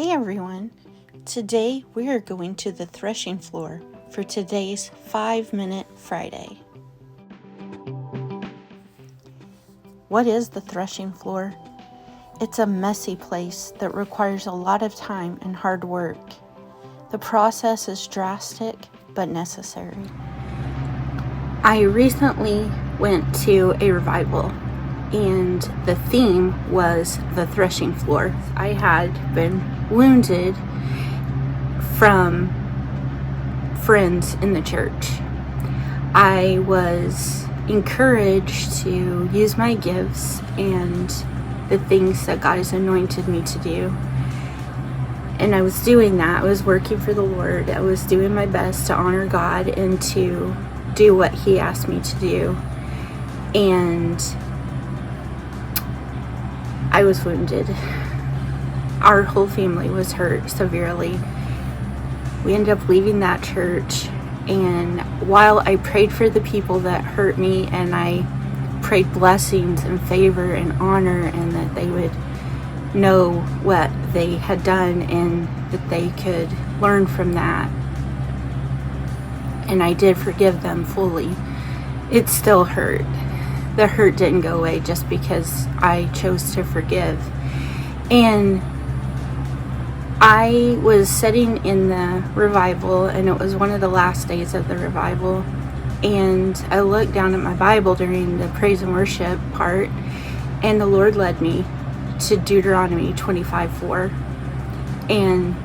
Hey everyone! Today we are going to the threshing floor for today's 5-Minute Friday. What is the threshing floor? It's a messy place that requires a lot of time and hard work. The process is drastic but necessary. I recently went to a revival and the theme was the threshing floor. I had been wounded from friends in the church. I was encouraged to use my gifts and the things that God has anointed me to do. And I was doing that. I was working for the Lord. I was doing my best to honor God and to do what He asked me to do. And I was wounded. Our whole family was hurt severely. We ended up leaving that church, and while I prayed for the people that hurt me, and I prayed blessings and favor and honor, and that they would know what they had done and that they could learn from that, and I did forgive them fully, it still hurt. The hurt didn't go away just because I chose to forgive. And I was sitting in the revival, and it was one of the last days of the revival, and I looked down at my Bible during the praise and worship part, and the Lord led me to Deuteronomy 25:4, and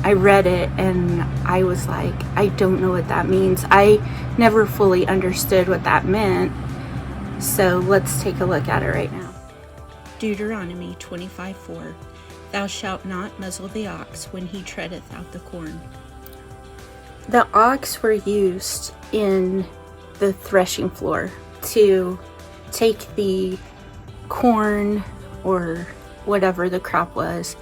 I read it, and I was like, I don't know what that means. I never fully understood what that meant. So let's take a look at it right now. Deuteronomy 25:4. Thou shalt not muzzle the ox when he treadeth out the corn. The ox were used in the threshing floor to take the corn or whatever the crop was,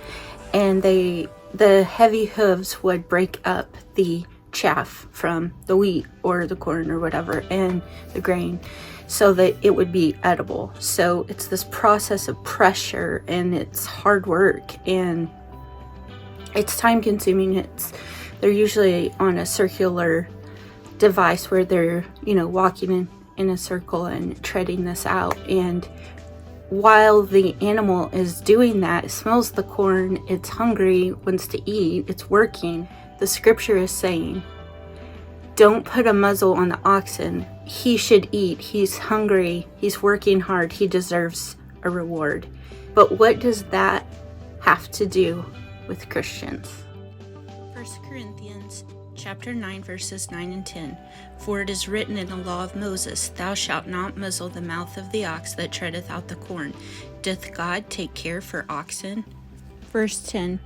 and the heavy hooves would break up the chaff from the wheat or the corn or whatever and the grain, so that it would be edible. So it's this process of pressure, and it's hard work, and it's time consuming. They're usually on a circular device where they're, walking in a circle and treading this out. And while the animal is doing that, it smells the corn, it's hungry, wants to eat, it's working. The scripture is saying, don't put a muzzle on the oxen. He should eat. He's hungry. He's working hard. He deserves a reward. But what does that have to do with Christians? 1 Corinthians chapter 9, verses 9 and 10. For it is written in the law of Moses, Thou shalt not muzzle the mouth of the ox that treadeth out the corn. Doth God take care for oxen? Verse 10.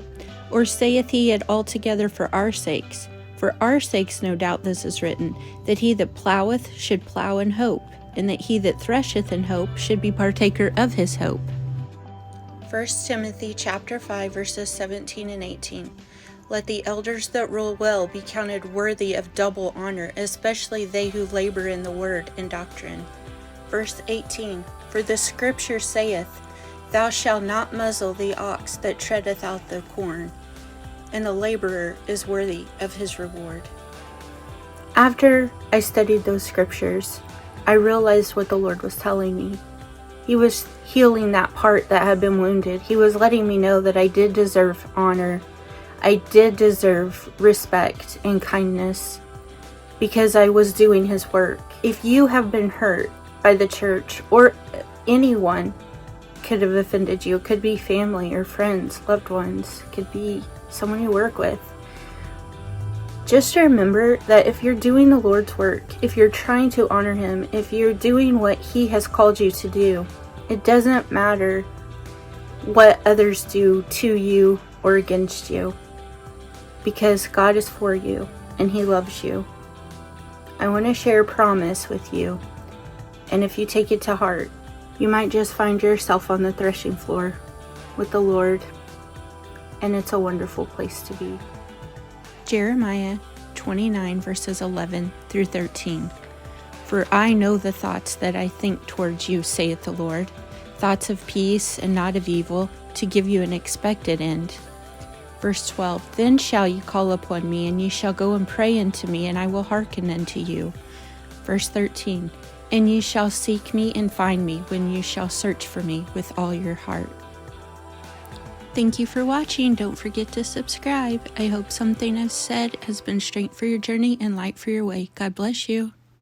Or saith he it altogether for our sakes? For our sakes no doubt this is written, that he that ploweth should plow in hope, and that he that thresheth in hope should be partaker of his hope. 1 Timothy chapter 5, verses 17 and 18. Let the elders that rule well be counted worthy of double honor, especially they who labor in the word and doctrine. Verse 18. For the scripture saith, Thou shalt not muzzle the ox that treadeth out the corn, and the laborer is worthy of his reward. After I studied those scriptures, I realized what the Lord was telling me. He was healing that part that had been wounded. He was letting me know that I did deserve honor. I did deserve respect and kindness because I was doing His work. If you have been hurt by the church, or anyone could have offended you, it could be family or friends, loved ones, it could be someone you work with, just remember that if you're doing the Lord's work, if you're trying to honor Him, if you're doing what He has called you to do, it doesn't matter what others do to you or against you, because God is for you and He loves you. I want to share a promise with you, and if you take it to heart, you might just find yourself on the threshing floor with the Lord, and it's a wonderful place to be. Jeremiah 29, verses 11 through 13. For I know the thoughts that I think towards you, saith the Lord, thoughts of peace and not of evil, to give you an expected end. Verse 12, then shall ye call upon me, and ye shall go and pray unto me, and I will hearken unto you. Verse 13, and ye shall seek me and find me when you shall search for me with all your heart. Thank you for watching. Don't forget to subscribe. I hope something I've said has been strength for your journey and light for your way. God bless you.